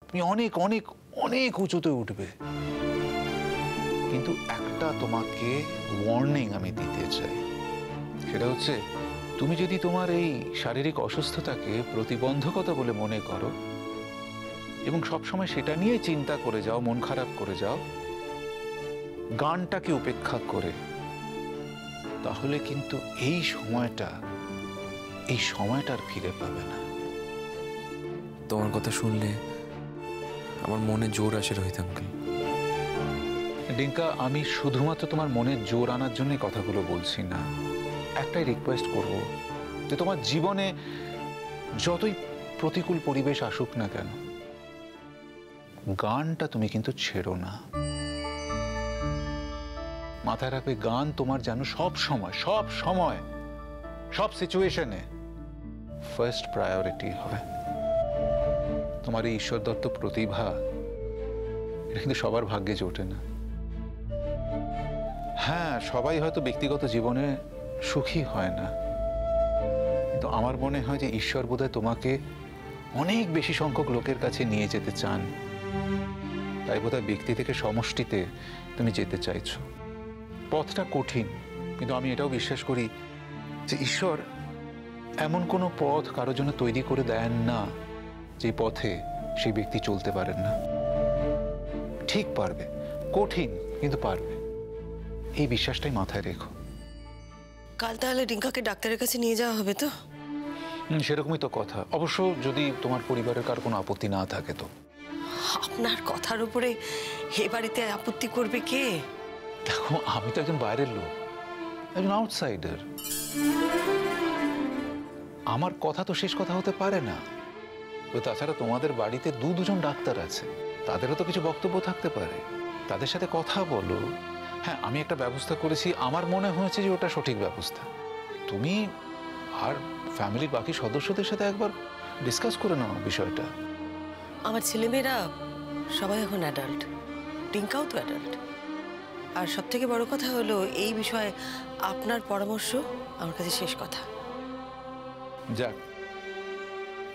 তুমি অনেক অনেক অনেক উঁচুতে উঠবে। কিন্তু একটা তোমাকে ওয়ার্নিং আমি দিতে চাই, সেটা হচ্ছে তুমি যদি তোমার এই শারীরিক অসুস্থতাকে প্রতিবন্ধকতা বলে মনে করো এবং সবসময় সেটা নিয়ে চিন্তা করে যাও, মন খারাপ করে যাও, গানটাকে উপেক্ষা করে, তাহলে কিন্তু এই সময়টা আর ফিরে পাবে না। তোমার কথা শুনলে আমার মনে জোর আসে রোহিত আঙ্কেল। ডিঙ্কা, আমি শুধুমাত্র তোমার মনে জোর আনার জন্য কথাগুলো বলছি না। একটাই রিকোয়েস্ট করব যে তোমার জীবনে যতই প্রতিকূল পরিবেশ আসুক না কেন, গানটা তুমি কিন্তু ছেড়ো না। মাথায় রাখবে, গান তোমার যেন সব সময় সব সিচুয়েশনে ফার্স্ট প্রায়োরিটি হয়। তোমার এই ঈশ্বর দত্ত প্রতিভা, এটা কিন্তু সবার ভাগ্যে জোটে না। হ্যাঁ, সবাই হয়তো ব্যক্তিগত জীবনে সুখী হয় না, কিন্তু আমার মনে হয় যে ঈশ্বর বোধহয় তোমাকে অনেক বেশি সংখ্যক লোকের কাছে নিয়ে যেতে চান। তাই বোধহয় ব্যক্তি থেকে সমষ্টিতে তুমি যেতে চাইছো। পথটা কঠিন, কিন্তু আমি এটাও বিশ্বাস করি যে ঈশ্বর এমন কোনো পথ কারোর জন্য তৈরি করে দেন না যে পথে সেই ব্যক্তি চলতে পারেন না। ঠিক পারবে, কঠিন কিন্তু পারবে, এই বিশ্বাসটাই মাথায় রেখো। কাল তাহলে রিঙ্কাকে ডাক্তারের কাছে নিয়ে যাওয়া হবে তো? সেরকমই তো কথা। অবশ্য যদি তোমার পরিবারের কার কোনো আপত্তি না থাকে তো। আপনার কথার উপরে এ বাড়িতে আপত্তি করবে কে? দেখো, আমি তো একজন বাইরের লোক, একজন আউটসাইডার। আমার কথা তো শেষ কথা হতে পারে না। তাছাড়া তোমাদের বাড়িতে দুজন ডাক্তার আছে, তাদেরও তো কিছু বক্তব্য থাকতে পারে। তাদের সাথে কথা বলো। হ্যাঁ, আমি একটা ব্যবস্থা করেছি, আমার মনে হয়েছে যে ওটা সঠিক ব্যবস্থা। তুমি আর ফ্যামিলির বাকি সদস্যদের সাথে একবার ডিসকাস করে নাও বিষয়টা। আমার ছেলেমেয়েরা সবাই এখন অ্যাডাল্ট, রিঙ্কাও তো অ্যাডাল্ট। আর সব থেকে বড় কথা হলো, এই বিষয়ে আপনার পরামর্শ আমার কাছে শেষ কথা। যাক,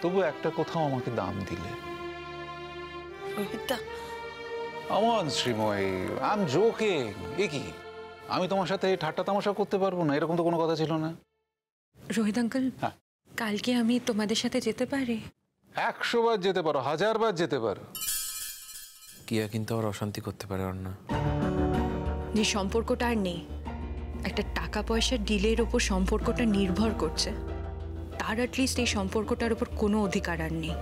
তবু একটা কোথাও আমাকে দাম দিলে। রোহিতদা, আমন শ্রীময়ী, আই এম জোকিং। এ কি, আমি তোমার সাথে ঠাট্টা তামাশা করতে পারবো না? এরকম তো কোনো কথা ছিল না। রোহিত আঙ্কেল, হ্যাঁ, কালকে আমি তোমাদের সাথে যেতে পারি? 100 বার যেতে পারো, 1000 বার যেতে পারো। কিয়া কিন্তু আবার অশান্তি করতে পারে অন্না। যে সম্পর্কটা আর নেই, একটা টাকা পয়সার ডিলের উপর সম্পর্কটা নির্ভর করছে, তার অ্যাটলিস্ট এই সম্পর্কটার উপর কোনো অধিকার আর নেই।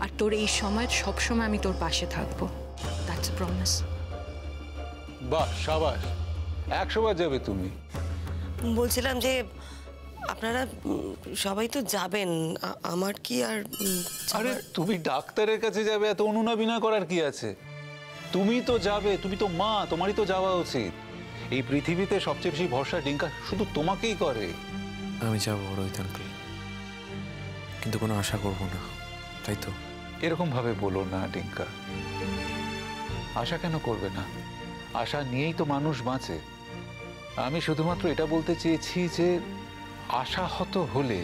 আর তোর এই সময় সবসময় আমি তোর পাশে থাকবো, দ্যাটস আ প্রমিস। বাহ, সাবাস, 100 বার যাবে তুমি। বলছিলাম যে আপনারা সবাই তো যাবেন, আমার কি আর? আরে তুমি ডাক্তারের কাছে যাবে, এত অনুনয় করার কি আছে? তুমি তো যাবে, তুমি তো মা, তোমারই তো যাওয়া উচিত। এই পৃথিবীতে সবচেয়ে বেশি ভরসা ডিঙ্কা শুধু তোমাকেই করে। আমি যাবো রোহিত আঙ্কেল, কিন্তু কোনো আশা করব না, তাই তো? এরকম ভাবে বলো না ডিঙ্কা। আশা কেন করবে না? আশা নিয়েই তো মানুষ বাঁচে। আমি শুধুমাত্র এটা বলতে চেয়েছি যে আশাহত হলে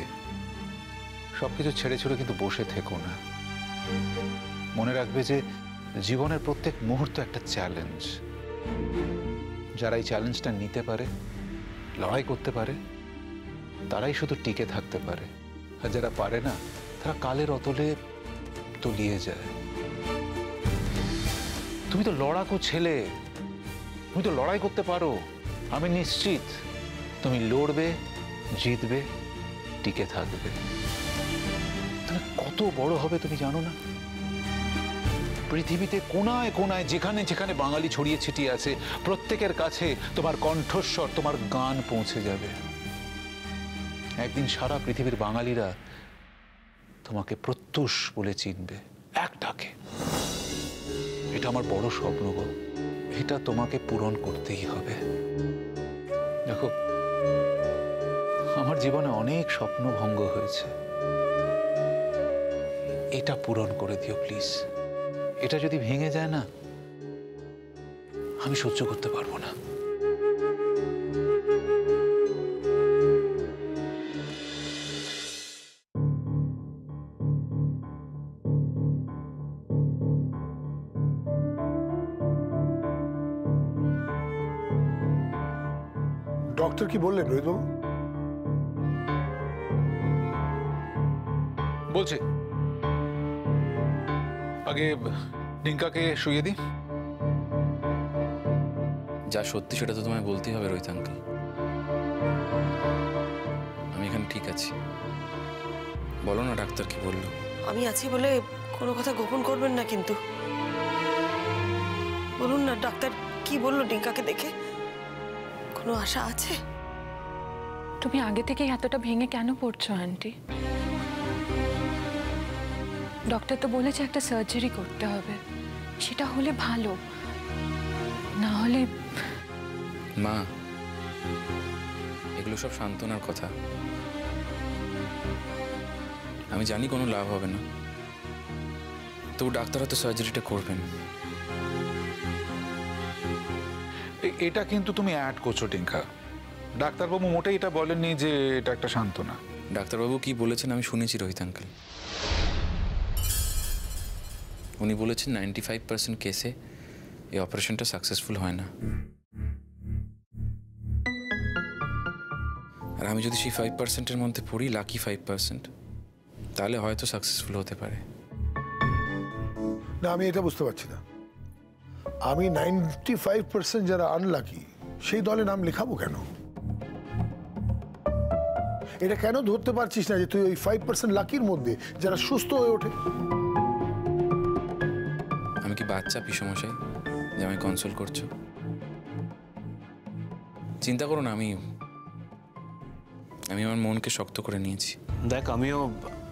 সবকিছু ছেড়ে ছুড়ে কিন্তু বসে থেকো না। মনে রাখবে যে জীবনের প্রত্যেক মুহূর্ত একটা চ্যালেঞ্জ। যারা এই চ্যালেঞ্জটা নিতে পারে, লড়াই করতে পারে, তারাই শুধু টিকে থাকতে পারে। আর যারা পারে না, তারা কালের অতলে তলিয়ে যায়। তুমি তো লড়াকু ছেলে, তুমি তো লড়াই করতে পারো। আমি নিশ্চিত তুমি লড়বে, জিতবে, টিকে থাকবে। তুমি কত বড় হবে তুমি জানো না? পৃথিবীতে কোনায় কোনায় যেখানে যেখানে বাঙালি ছড়িয়ে ছিটিয়ে আছে, প্রত্যেকের কাছে তোমার কণ্ঠস্বর, তোমার গান পৌঁছে যাবে। একদিন সারা পৃথিবীর বাঙালিরা তোমাকে প্রত্যুষ বলে চিনবে, এক ডাকে। এটা আমার বড় স্বপ্ন গো, এটা তোমাকে পূরণ করতেই হবে। দেখো, আমার জীবনে অনেক স্বপ্ন ভঙ্গ হয়েছে, এটা পূরণ করে দিও প্লিজ। এটা যদি ভেঙে যায় না, আমি সহ্য করতে পারবো না। ডক্টর কি বললেন রোহিতবাবু? বলছে আগে ডিঙ্কাকে শুইয়ে দিই। যা সত্যি সেটা তো তোমায় বলতেই হবে রোহিত আঙ্কেল। আমি এখানে ঠিক আছি। বলো না ডাক্তার কি বললো। আমি আছি বলে কোনো কথা গোপন করবেন না কিন্তু। বলুন না ডাক্তার কি বললো ডিঙ্কাকে দেখে? কোনো আশা আছে? তুমি আগে থেকে এতটা ভেঙে কেন পড়ছো আন্টি? ডক্টর তো বলেছে একটা সার্জারি করতে হবে, সেটা হলে ভালো, না হলে। মা, এগুলো সব সান্ত্বনার কথা। আমি জানি কোনো লাভ হবে না, তবু ডাক্তাররা তো সার্জারিটা করবেন। এটা কিন্তু তুমি অ্যাড করছো টিঙ্কা। ডাক্তারবাবু মোটেই এটা বলেননি যে এটা একটা সান্ত্বনা। ডাক্তারবাবু কি বলেছেন আমি শুনেছি রোহিত আঙ্কেল। উনি বলেছেন 95% কেসে এই অপারেশনটা সাকসেসফুল হয় না। আর আমি যদি সেই 5%-এর মধ্যে পড়ি, লাকি 5%, তাহলে হয়তো সাকসেসফুল হতে পারে। না, আমি এটা বুঝতে পারছি না। আমি 95% যারা আনলাকি সেই দলে নাম লেখাবো কেন? এটা কেন ধরতে পারছিস না যে তুই ওই 5% লাকির মধ্যে যারা সুস্থ হয়ে ওঠে? আমি কি বাচ্চা পিসমশাই যে আমায় কনসোল করছো? চিন্তা করো না, আমি আমার মনকে শক্ত করে নিয়েছি। দেখ, আমিও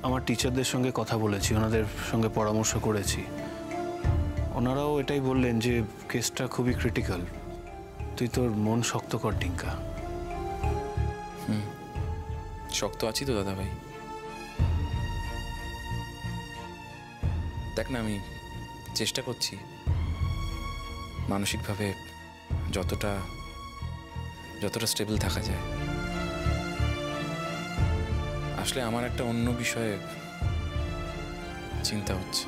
আমার টিচারদের সঙ্গে কথা বলেছি, ওনাদের সঙ্গে পরামর্শ করেছি। ওনারাও এটাই বললেন যে কেসটা খুবই ক্রিটিক্যাল, তুই তোর মন শক্ত কর টিঙ্কা। শক্ত আছি তো দাদা ভাই। দেখ না, আমি চেষ্টা করছি মানসিকভাবে যতটা স্টেবল থাকা যায়। আসলে আমার একটা অন্য বিষয়ে চিন্তা হচ্ছে।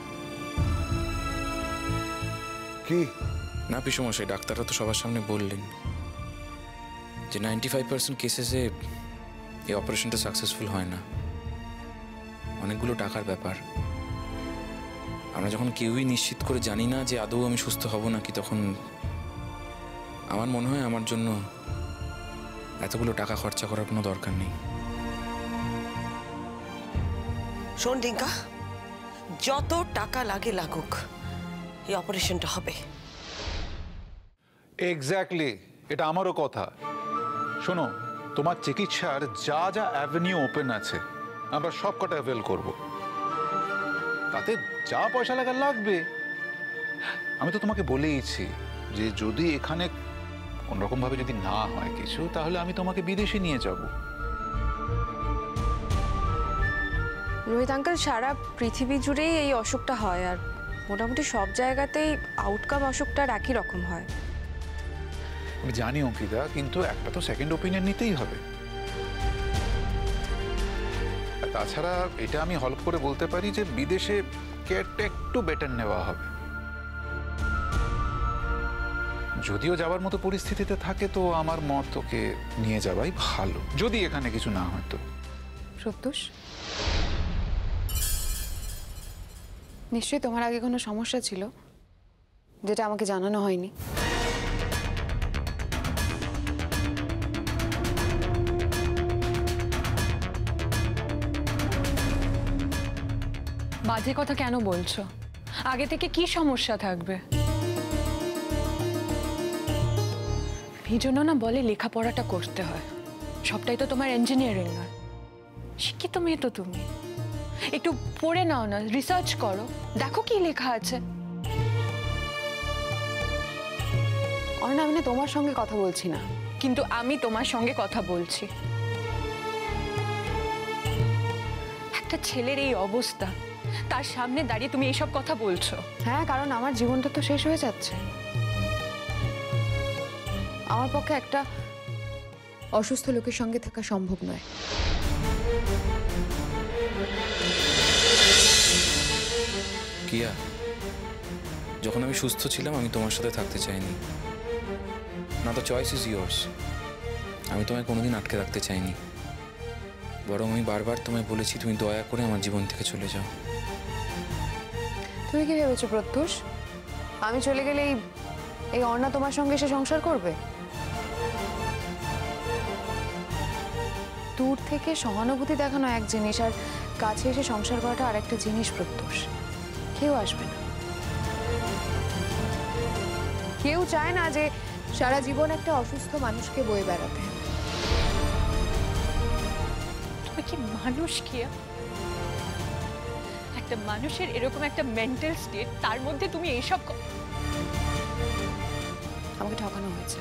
কি? না পিসমশাই, ডাক্তাররা তো সবার সামনে বললেন যে 95% কেসেসে এই অপারেশনটা সাকসেসফুল হয় না। অনেকগুলো টাকার ব্যাপার। আমরা যখন কেউই নিশ্চিত করে জানি না যে আদৌ আমি সুস্থ হব নাকি, তখন আমার মনে হয় আমার জন্য এতগুলো টাকা খরচা করার কোনো দরকার নেই। শোন ডিঙ্কা, যত টাকা লাগে লাগুক, এই অপারেশনটা হবে। এক্স্যাক্টলি, এটা আমারও কথা। শোনো, তোমার চিকিৎসার যা যা অ্যাভিনিউ ওপেন আছে আমরা সব কটা অ্যাভেল করব। তাতে যা পয়সা লাগার লাগবে। আমি তো তোমাকে বলেইছি যে যদি এখানে কোনোরকম ভাবে যদি না হয় কিছু, তাহলে আমি তোমাকে বিদেশে নিয়ে যাব। রোহিত আঙ্কেল, সারা পৃথিবী জুড়েই এই অসুখটা হয়, আর মোটামুটি সব জায়গাতেই আউটকাম অসুখটার একই রকম হয়। আমি জানি অঙ্কিতা, কিন্তু একটা তো সেকেন্ড ওপিনিয়ন নিতেই হবে। আর তাছাড়া এটা আমি হলফ করে বলতে পারি যে বিদেশে কেয়ারটা একটু বেটার নেওয়া হবে। যদিও যাওয়ার মতো পরিস্থিতিতে থাকে তো আমার মত তোকে নিয়ে যাওয়াই ভালো, যদি এখানে কিছু না হয় তো। প্রত্যুষ, নিশ্চয়ই তোমার আগে কোনো সমস্যা ছিল যেটা আমাকে জানানো হয়নি। বাজে কথা কেন বলছো? আগে থেকে কি সমস্যা থাকবে? এই জন্য না বলে লেখাপড়াটা করতে হয়। সবটাই তো তোমার ইঞ্জিনিয়ারিং না। শিক্ষিত মেয়ে তো তুমি, একটু পড়ে নাও না, রিসার্চ করো, দেখো কি লেখা আছে। অর্ণা, আমি না তোমার সঙ্গে কথা বলছি না। কিন্তু আমি তোমার সঙ্গে কথা বলছি। একটা ছেলের এই অবস্থা, তার সামনে দাঁড়িয়ে তুমি এইসব কথা বলছো? হ্যাঁ, কারণ আমার জীবনটা তো শেষ হয়ে যাচ্ছে। আমার পক্ষে একটা অসুস্থ লোকের সঙ্গে থাকা সম্ভব নয়। কিয়া, যখন আমি সুস্থ ছিলাম আমি তোমার সাথে থাকতে চাইনি। না, দ্য চয়েস ইজ ইয়োর্স। আমি তোমায় কোনোদিন আটকে রাখতে চাইনি, বরং আমি বারবার তোমায় বলেছি তুমি দয়া করে আমার জীবন থেকে চলে যাও। তুমি কি ভেবেছো প্রত্যুষ আমি চলে গেলে এই অর্ণা তোমার সঙ্গে এসে সংসার করবে? দূর থেকে সহানুভূতি দেখানো এক জিনিস, আর কাছে এসে সংসার করাটা আর একটা জিনিস প্রত্যুষ। কেউ আসবে না, কেউ চায় না যে সারা জীবন একটা অসুস্থ মানুষকে বয়ে বেড়াতে। তুমি কি মানুষ কি? একটা মানুষের এরকম একটা মেন্টাল স্টেট, তার মধ্যে তুমি এইসব আমাকে ঠকানো হয়েছে।